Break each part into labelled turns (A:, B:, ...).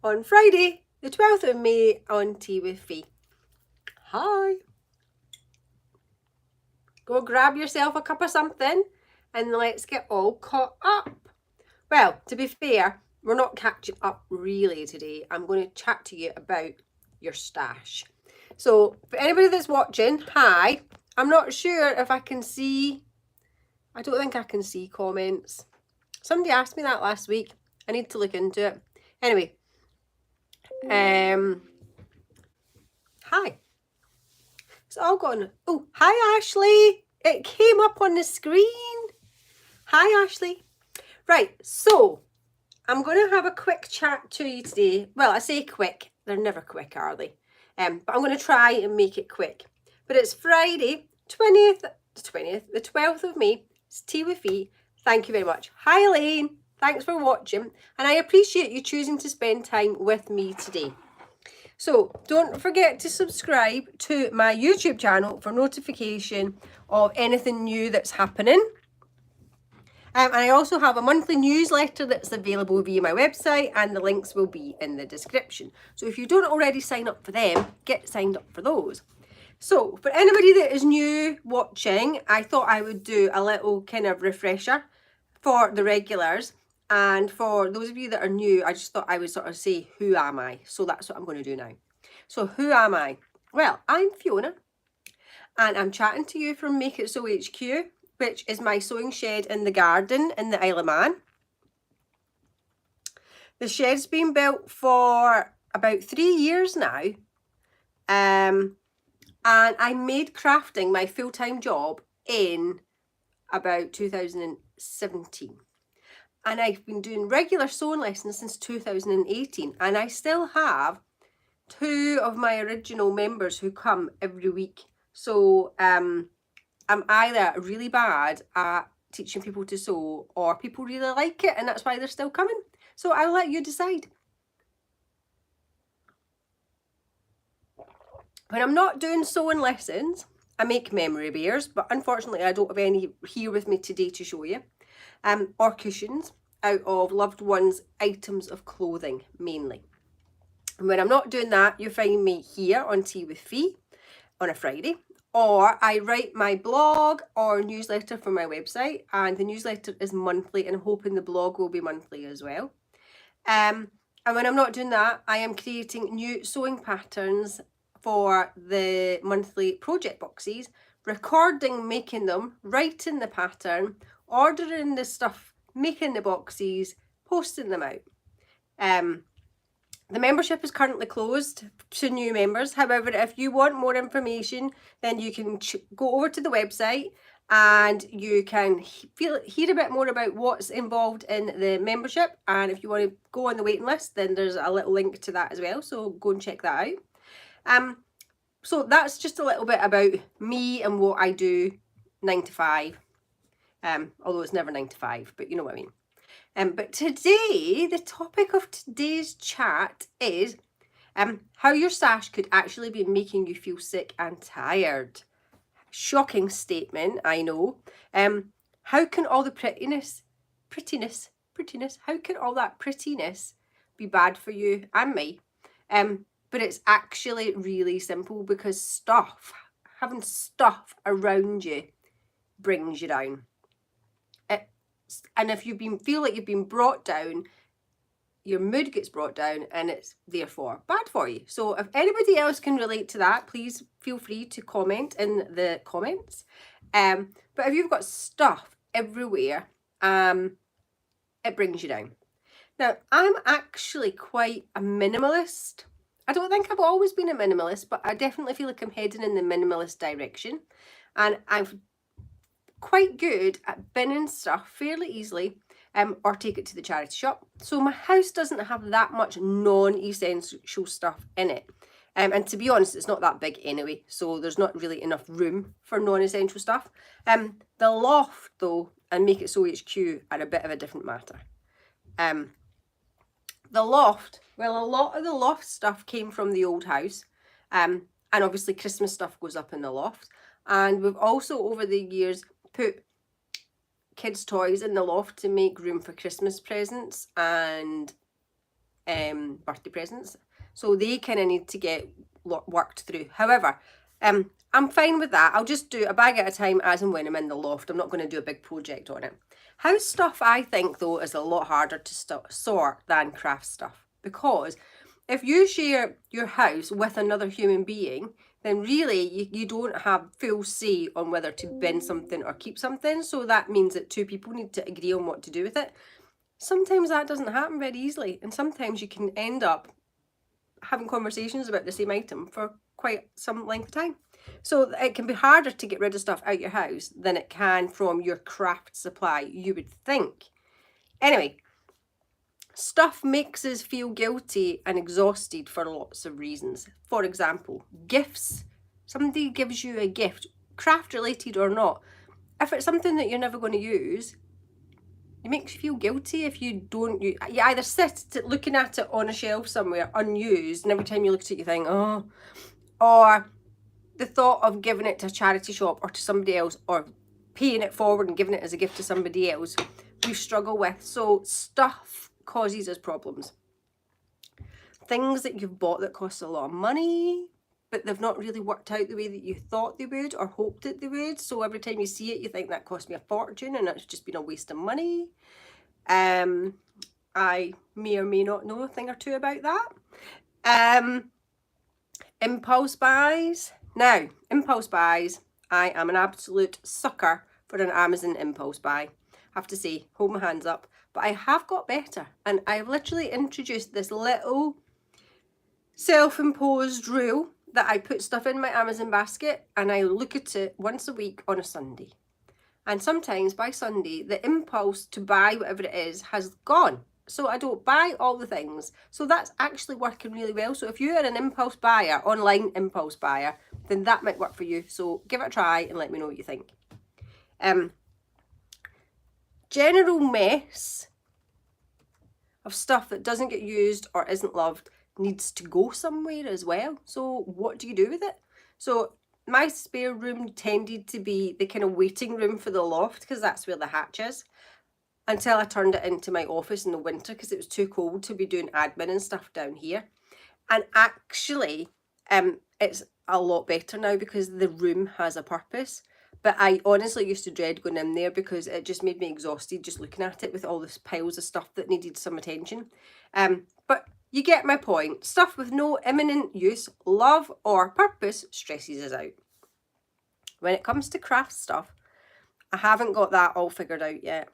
A: on Friday, the 12th of May on Tea with Fee. Hi. Go grab yourself a cup of something and let's get all caught up. Well, to be fair, we're not catching up really today. I'm going to chat to you about your stash. So for anybody that's watching, hi. I'm not sure if I can see, I don't think I can see comments. Somebody asked me that last week. I need to look into it. Anyway, hi. It's all gone. Oh, hi Ashley. It came up on the screen. Hi Ashley. Right, so I'm going to have a quick chat to you today. Well, I say quick. They're never quick, are they? But I'm going to try and make it quick. But it's Friday, the 12th of May. It's Tea with Fee. Thank you very much. Hi Elaine. Thanks for watching. And I appreciate you choosing to spend time with me today. So don't forget to subscribe to my YouTube channel for notification of anything new that's happening. And I also have a monthly newsletter that's available via my website, and the links will be in the description. So if you don't already sign up for them, get signed up for those. So for anybody that is new watching, I thought I would do a little kind of refresher for the regulars. And for those of you that are new, I just thought I would sort of say, who am I? So that's what I'm going to do now. So who am I? Well, I'm Fiona, and I'm chatting to you from Make It Sew HQ, which is my sewing shed in the garden in the Isle of Man. The shed's been built for about 3 years now. And I made crafting my full-time job in about 2017. And I've been doing regular sewing lessons since 2018. And I still have 2 of my original members who come every week. So I'm either really bad at teaching people to sew, or people really like it and that's why they're still coming. So I'll let you decide. When I'm not doing sewing lessons, I make memory bears, but unfortunately I don't have any here with me today to show you. Or cushions out of loved ones' items of clothing mainly. And when I'm not doing that, you find me here on Tea with Fee on a Friday, or I write my blog or newsletter for my website, and the newsletter is monthly, and I'm hoping the blog will be monthly as well. And when I'm not doing that, I am creating new sewing patterns for the monthly project boxes, recording making them, writing the pattern, ordering the stuff, making the boxes, posting them out. The membership is currently closed to new members. However, if you want more information, then you can go over to the website and you can hear a bit more about what's involved in the membership. And if you want to go on the waiting list, then there's a little link to that as well. So go and check that out. So that's just a little bit about me and what I do 9 to 5. Although it's never 9 to 5, but you know what I mean. But today, the topic of today's chat is how your stash could actually be making you feel sick and tired. Shocking statement, I know. How can all the prettiness, how can all that prettiness be bad for you and me? But it's actually really simple, because having stuff around you brings you down. And if feel like you've been brought down, your mood gets brought down, and it's therefore bad for you. So if anybody else can relate to that, please feel free to comment in the comments. But if you've got stuff everywhere, it brings you down. Now, I'm actually quite a minimalist. I don't think I've always been a minimalist, but I definitely feel like I'm heading in the minimalist direction. And I'm quite good at binning stuff fairly easily, or take it to the charity shop. So my house doesn't have that much non-essential stuff in it. And to be honest, it's not that big anyway, so there's not really enough room for non-essential stuff. The loft, though, and Make It Sew HQ are a bit of a different matter. The loft, well, a lot of the loft stuff came from the old house, and obviously Christmas stuff goes up in the loft. And we've also, over the years, put kids' toys in the loft to make room for Christmas presents and birthday presents. So they kind of need to get worked through. However, I'm fine with that. I'll just do a bag at a time as and when I'm in the loft. I'm not going to do a big project on it. House stuff, I think, though, is a lot harder to sort than craft stuff. Because if you share your house with another human being, then really you don't have full say on whether to bin something or keep something. So that means that two people need to agree on what to do with it. Sometimes that doesn't happen very easily. And sometimes you can end up having conversations about the same item for quite some length of time. So it can be harder to get rid of stuff out your house than it can from your craft supply, you would think. Anyway, stuff makes us feel guilty and exhausted for lots of reasons. For example, gifts. Somebody gives you a gift, craft related or not. If it's something that you're never going to use, it makes you feel guilty if you don't. You either sit looking at it on a shelf somewhere unused, and every time you look at it you think, oh, or the thought of giving it to a charity shop or to somebody else, or paying it forward and giving it as a gift to somebody else, we struggle with. So stuff causes us problems. Things that you've bought that cost a lot of money, but they've not really worked out the way that you thought they would or hoped that they would. So every time you see it, you think that cost me a fortune and it's just been a waste of money. I may or may not know a thing or two about that. Impulse buys. Now, impulse buys, I am an absolute sucker for an Amazon impulse buy. I have to say, hold my hands up. But I have got better, and I've literally introduced this little self-imposed rule that I put stuff in my Amazon basket and I look at it once a week on a Sunday. And sometimes by Sunday, the impulse to buy whatever it is has gone. So I don't buy all the things. So that's actually working really well. So if you're an impulse buyer, online impulse buyer, then that might work for you. So give it a try and let me know what you think. General mess of stuff that doesn't get used or isn't loved needs to go somewhere as well. So what do you do with it? So my spare room tended to be the kind of waiting room for the loft, because that's where the hatch is, until I turned it into my office in the winter because it was too cold to be doing admin and stuff down here. And actually, it's a lot better now because the room has a purpose. But I honestly used to dread going in there because it just made me exhausted just looking at it with all this piles of stuff that needed some attention. But you get my point. Stuff with no imminent use, love, or purpose stresses us out. When it comes to craft stuff, I haven't got that all figured out yet.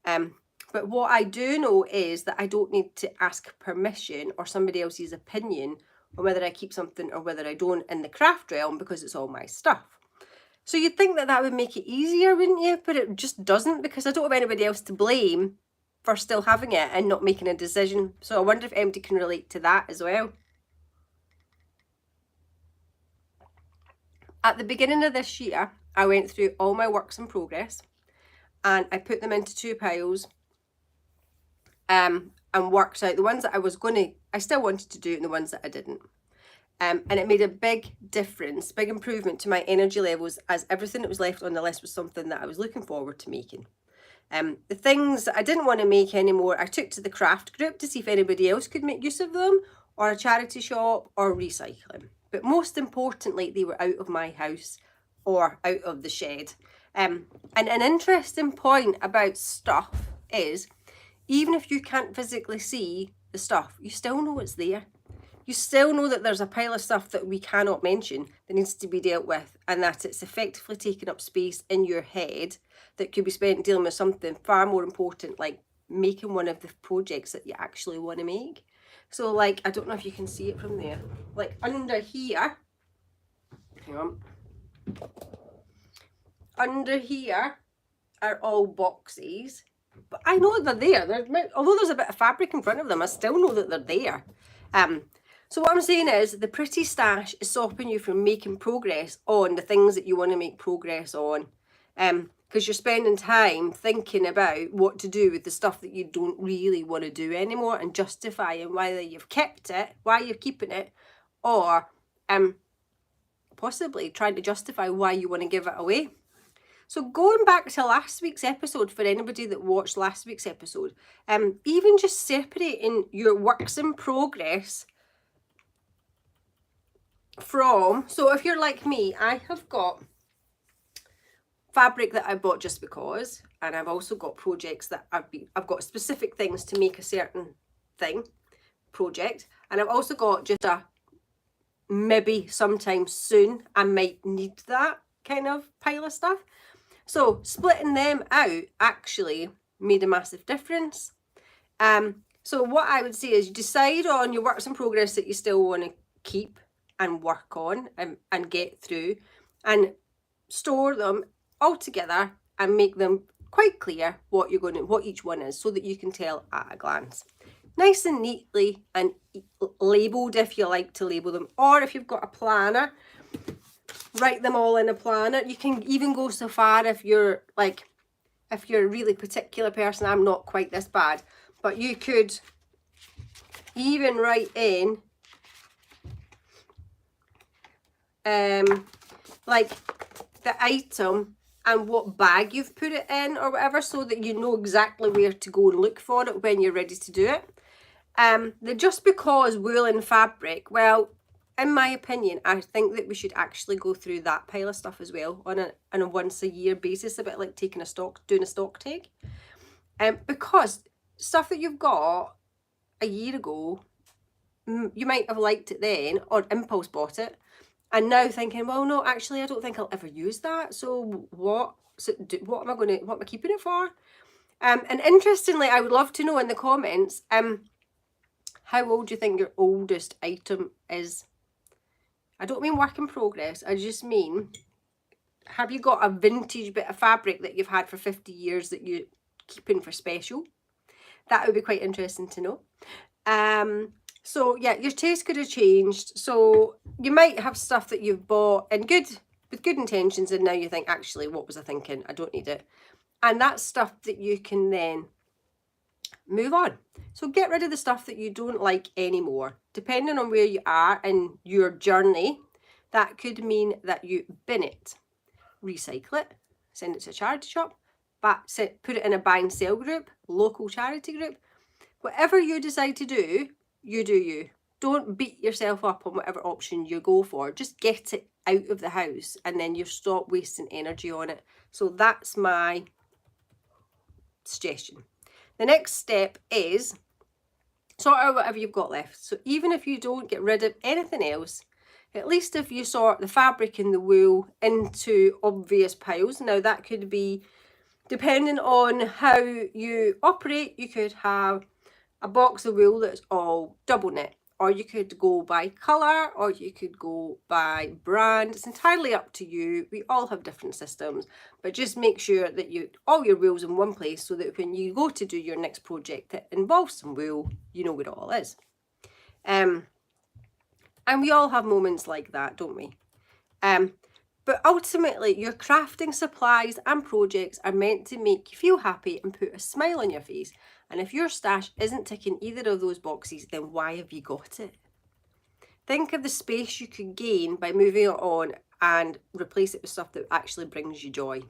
A: But what I do know is that I don't need to ask permission or somebody else's opinion on whether I keep something or whether I don't in the craft realm, because it's all my stuff. So you'd think that that would make it easier, wouldn't you? But it just doesn't, because I don't have anybody else to blame for still having it and not making a decision. So I wonder if anybody can relate to that as well. At the beginning of this year, I went through all my works in progress and I put them into two piles and worked out the ones that I still wanted to do and the ones that I didn't. And it made a big difference, big improvement to my energy levels, as everything that was left on the list was something that I was looking forward to making. The things that I didn't want to make anymore, I took to the craft group to see if anybody else could make use of them, or a charity shop, or recycling. But most importantly, they were out of my house or out of the shed. And an interesting point about stuff is, even if you can't physically see the stuff, you still know it's there. You still know that there's a pile of stuff that we cannot mention that needs to be dealt with, and that it's effectively taking up space in your head that could be spent dealing with something far more important, like making one of the projects that you actually want to make. So like, I don't know if you can see it from there, like under here, hang on, under here are all boxes, but I know that they're there. Although there's a bit of fabric in front of them, I still know that they're there. So what I'm saying is the pretty stash is stopping you from making progress on the things that you want to make progress on. Because you're spending time thinking about what to do with the stuff that you don't really want to do anymore, and justifying whether you've kept it, why you're keeping it, or possibly trying to justify why you want to give it away. So going back to last week's episode, for anybody that watched last week's episode, even just separating your works in progress from, so if you're like me, I have got fabric that I bought just because, and I've also got projects that I've got specific things to make a certain thing, project, and I've also got just a maybe sometime soon I might need that kind of pile of stuff. So splitting them out actually made a massive difference. So what I would say is you decide on your works in progress that you still want to keep and work on and get through, and store them all together and make them quite clear what each one is, so that you can tell at a glance. Nice and neatly and labelled if you like to label them, or if you've got a planner, write them all in a planner. You can even go so far if you're a really particular person. I'm not quite this bad, but you could even write in like the item and what bag you've put it in or whatever, so that you know exactly where to go and look for it when you're ready to do it. Just because wool and fabric, well, in my opinion, I think that we should actually go through that pile of stuff as well on a once a year basis, a bit like doing a stock take. Because stuff that you've got a year ago, you might have liked it then or impulse bought it, and now thinking, well, no, actually, I don't think I'll ever use that. So what am I keeping it for? And interestingly, I would love to know in the comments, how old do you think your oldest item is? I don't mean work in progress. I just mean, have you got a vintage bit of fabric that you've had for 50 years that you're keeping for special? That would be quite interesting to know. So yeah, your taste could have changed. So you might have stuff that you've bought with good intentions, and now you think, actually, what was I thinking? I don't need it. And that's stuff that you can then move on. So get rid of the stuff that you don't like anymore. Depending on where you are in your journey, that could mean that you bin it, recycle it, send it to a charity shop, put it in a buy and sell group, local charity group. Whatever you decide to do, you do you. Don't beat yourself up on whatever option you go for. Just get it out of the house, and then you stop wasting energy on it. So that's my suggestion. The next step is sort out whatever you've got left. So even if you don't get rid of anything else, at least if you sort the fabric and the wool into obvious piles. Now that could be, depending on how you operate, you could have a box of wool that's all double knit, or you could go by colour, or you could go by brand. It's entirely up to you. We all have different systems, but just make sure that all your wool's in one place, so that when you go to do your next project that involves some wool, you know where it all is. And we all have moments like that, don't we? But ultimately, your crafting supplies and projects are meant to make you feel happy and put a smile on your face. And if your stash isn't ticking either of those boxes, then why have you got it? Think of the space you could gain by moving it on and replace it with stuff that actually brings you joy.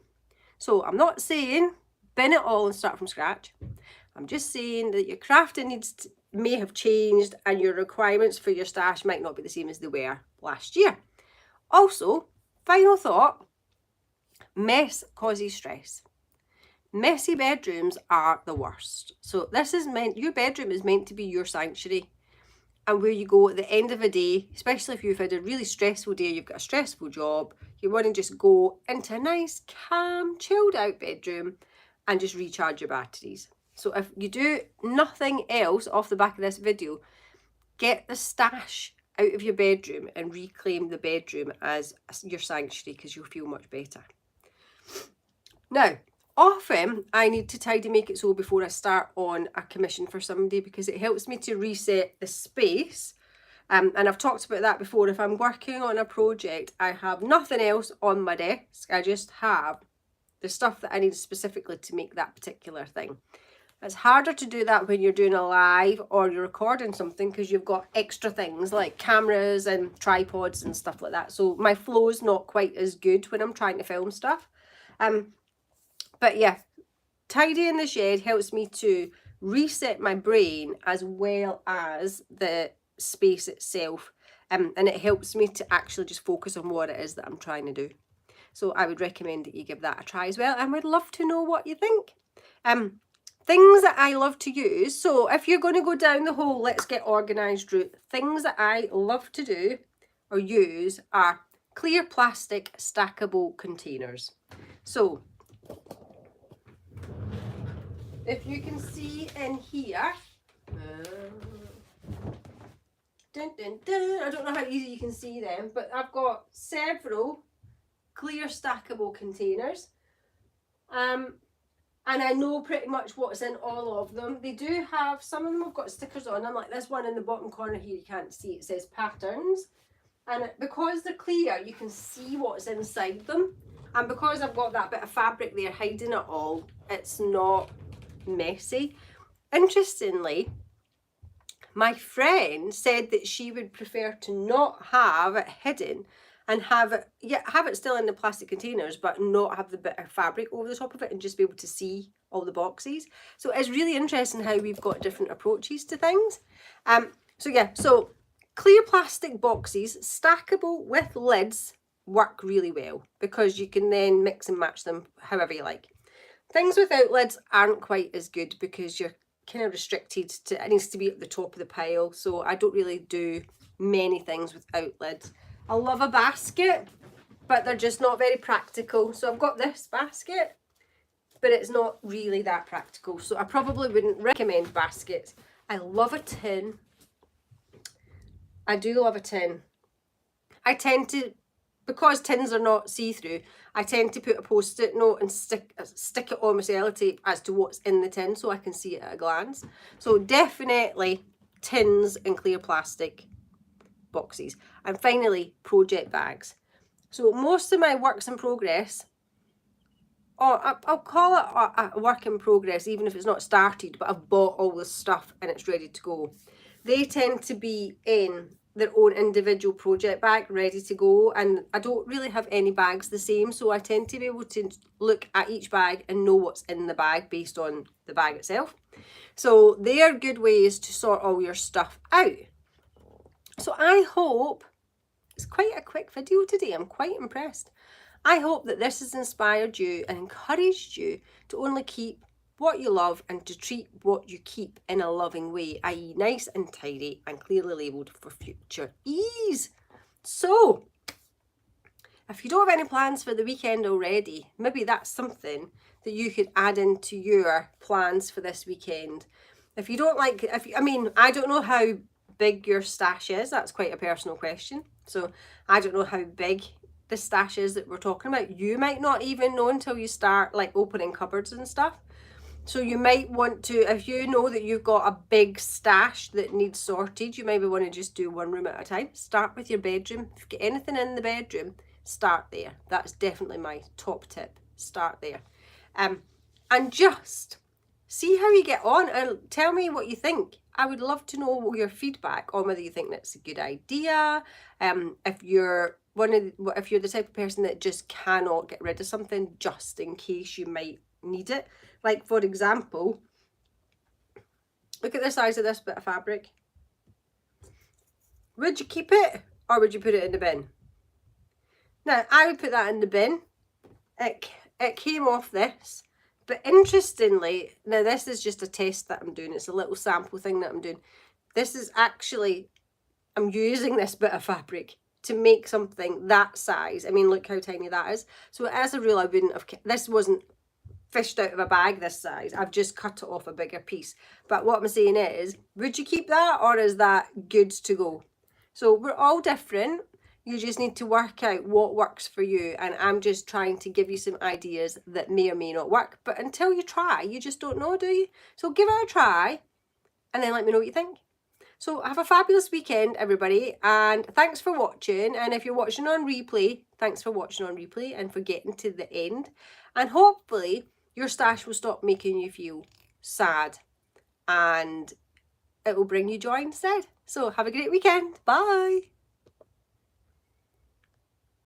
A: So I'm not saying bin it all and start from scratch. I'm just saying that your crafting may have changed, and your requirements for your stash might not be the same as they were last year. Also, final thought, mess causes stress. Messy bedrooms are the worst. So your bedroom is meant to be your sanctuary, and where you go at the end of a day, especially if you've had a really stressful day, you've got a stressful job, you want to just go into a nice, calm, chilled out bedroom and just recharge your batteries. So if you do nothing else off the back of this video, get the stash out of your bedroom and reclaim the bedroom as your sanctuary, because you'll feel much better. Now, often I need to tidy make it so before I start on a commission for somebody, because it helps me to reset the space. And I've talked about that before. If I'm working on a project, I have nothing else on my desk. I just have the stuff that I need specifically to make that particular thing. It's harder to do that when you're doing a live or you're recording something, because you've got extra things like cameras and tripods and stuff like that. So my flow is not quite as good when I'm trying to film stuff. But yeah, tidying the shed helps me to reset my brain as well as the space itself. And it helps me to actually just focus on what it is that I'm trying to do. So I would recommend that you give that a try as well, and we'd love to know what you think. Things that I love to use. So if you're going to go down the whole let's get organised route, things that I love to do or use are clear plastic stackable containers. So if you can see in here, I don't know how easy you can see them, but I've got several clear stackable containers. And I know pretty much what's in all of them. They do have, some of them have got stickers on them, like this one in the bottom corner here, you can't see, it says patterns. And because they're clear, you can see what's inside them. And because I've got that bit of fabric there hiding it all, it's not messy. Interestingly, my friend said that she would prefer to not have it hidden and have it still in the plastic containers, but not have the bit of fabric over the top of it and just be able to see all the boxes. So it's really interesting how we've got different approaches to things. So clear plastic boxes, stackable with lids, work really well because you can then mix and match them however you like. Things without lids aren't quite as good because you're kind of restricted to, it needs to be at the top of the pile. So I don't really do many things without lids. I love a basket, but they're just not very practical. So I've got this basket, but it's not really that practical. So I probably wouldn't recommend baskets. I love a tin. I do love a tin. I tend to, because tins are not see-through, I tend to put a post-it note and stick it on my sellotape as to what's in the tin so I can see it at a glance. So definitely tins and clear plastic boxes. And finally, project bags. So most of my works in progress, or I'll call it a work in progress even if it's not started, but I've bought all this stuff and it's ready to go. They tend to be in their own individual project bag ready to go, and I don't really have any bags the same, so I tend to be able to look at each bag and know what's in the bag based on the bag itself. So they are good ways to sort all your stuff out. So I hope, it's quite a quick video today, I'm quite impressed. I hope that this has inspired you and encouraged you to only keep what you love and to treat what you keep in a loving way, i.e. nice and tidy and clearly labelled for future ease. So, if you don't have any plans for the weekend already, maybe that's something that you could add into your plans for this weekend. If you don't like, I don't know how big your stash is, that's quite a personal question. So I don't know how big the stash is that we're talking about. You might not even know until you start like opening cupboards and stuff. So you might want to, if you know that you've got a big stash that needs sorted, you maybe want to just do one room at a time. Start with your bedroom. If you get anything in the bedroom, start there. That's definitely my top tip. Start there. And just see how you get on and tell me what you think. I would love to know your feedback on whether you think that's a good idea. If you're the type of person that just cannot get rid of something just in case you might need it. Like for example, look at the size of this bit of fabric. Would you keep it or would you put it in the bin? Now I would put that in the bin. It came off this. But interestingly, now this is just a test that I'm doing. It's a little sample thing that I'm doing. This is actually, I'm using this bit of fabric to make something that size. I mean, look how tiny that is. So as a rule, I wouldn't have, this wasn't fished out of a bag this size. I've just cut it off a bigger piece. But what I'm saying is, would you keep that or is that good to go? So we're all different. You just need to work out what works for you. And I'm just trying to give you some ideas that may or may not work. But until you try, you just don't know, do you? So give it a try and then let me know what you think. So have a fabulous weekend, everybody. And thanks for watching. And if you're watching on replay, thanks for watching on replay and for getting to the end. And hopefully your stash will stop making you feel sad and it will bring you joy instead. So have a great weekend. Bye.